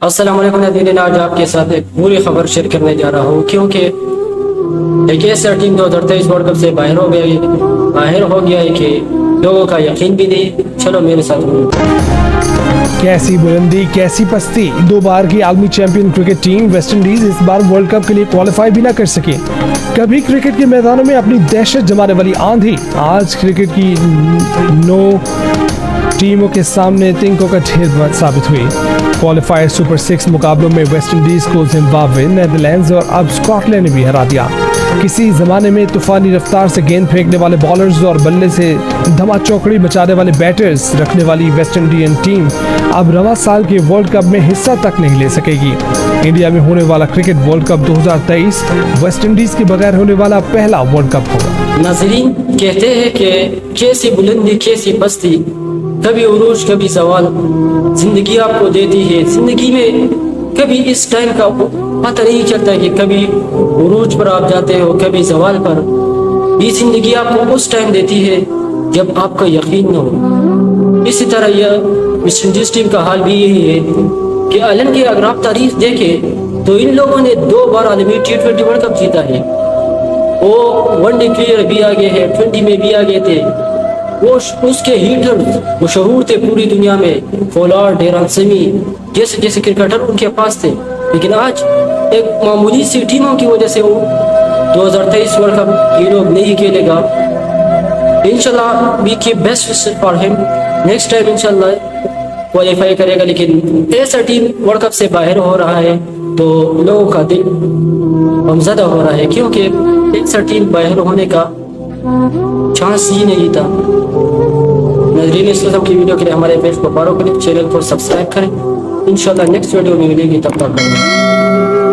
अस्सलाम वालेकुम नाज़रीन, आज आपके साथ एक पूरी खबर शेयर करने जा रहा हूँ क्योंकि एक ऐसा टीम 2023 वर्ल्ड कप से बाहर हो गया है कि लोगों का यकीन भी नहीं। चलो मेरे साथ। कैसी बुलंदी कैसी पस्ती, 2 बार की आलमी champion cricket team West Indies इस बार वर्ल्ड कप के लिए क्वालिफाई भी ना कर सके। कभी क्रिकेट के मैदानों में अपनी दहशत जमाने वाली आंधी, आज क्रिकेट की 9 टीमों के सामने तिनकों का ढेर साबित हुई। क्वालिफायर सुपर 6 मुकाबलों में वेस्ट इंडीज को जिम्बाब्वे, नेदरलैंड्स और अब स्कॉटलैंड ने भी हरा दिया। किसी जमाने में तूफानी रफ्तार से गेंद फेंकने वाले बॉलर्स और बल्ले से धमा चौकड़ी मचाने वाले बैटर्स रखने वाली वेस्ट इंडियन टीम अब रवां साल के वर्ल्ड कप में हिस्सा तक नहीं ले सकेगी। इंडिया में होने वाला cricket world cup 2023 West Indies के बगैर होने वाला पहला वर्ल्ड कप होगा। नाज़रीन, कहते हैं कि कैसी बुलंदी कैसी पस्ती, कभी उरूज कभी सवाल जिंदगी आपको देती है। जिंदगी में कभी इस टाइम का पता नहीं चलता कि कभी उरूज पर आप जाते हो, कभी सवाल पर। ये जिंदगी आपको उस टाइम देती है जब आपका यकीन न हो। इसी तरह यह वेस्ट इंडीज टीम का हाल भी यही है कि आलन की अगर आप तारीख देखें तो इन लोगों ने 2 बार आलमी T20 वर्ल्ड कप जीता है। वो वनडे प्लेयर भी आगे है, 20 में भी आगे थे। वो उसके हीटर मशहूर थे पूरी दुनिया में, पोलार्ड, डेरन सेमी जैसे जैसे क्रिकेटर उनके पास थे। लेकिन आज एक मामूली सी टीमों की वजह से वो 2023 वर्ल्ड कप ये लोग नहीं खेलेगा। इंशाल्लाह we keep best wishes for him, next time इंशाल्लाह क्वालिफाई करेगा। लेकिन ऐसा टीम वर्ल्ड कप से बाहर हो रहा है तो लोगों का दिल गमज़दा हो रहा है क्योंकि ऐसा टीम बाहर होने का चांस ही नहीं था। नाज़रीन, इस किस्म की वीडियो के लिए हमारे पेज को फॉलो करें, चैनल को सब्सक्राइब करें। इंशाल्लाह नेक्स्ट वीडियो में मिलेगी, तब तक करें।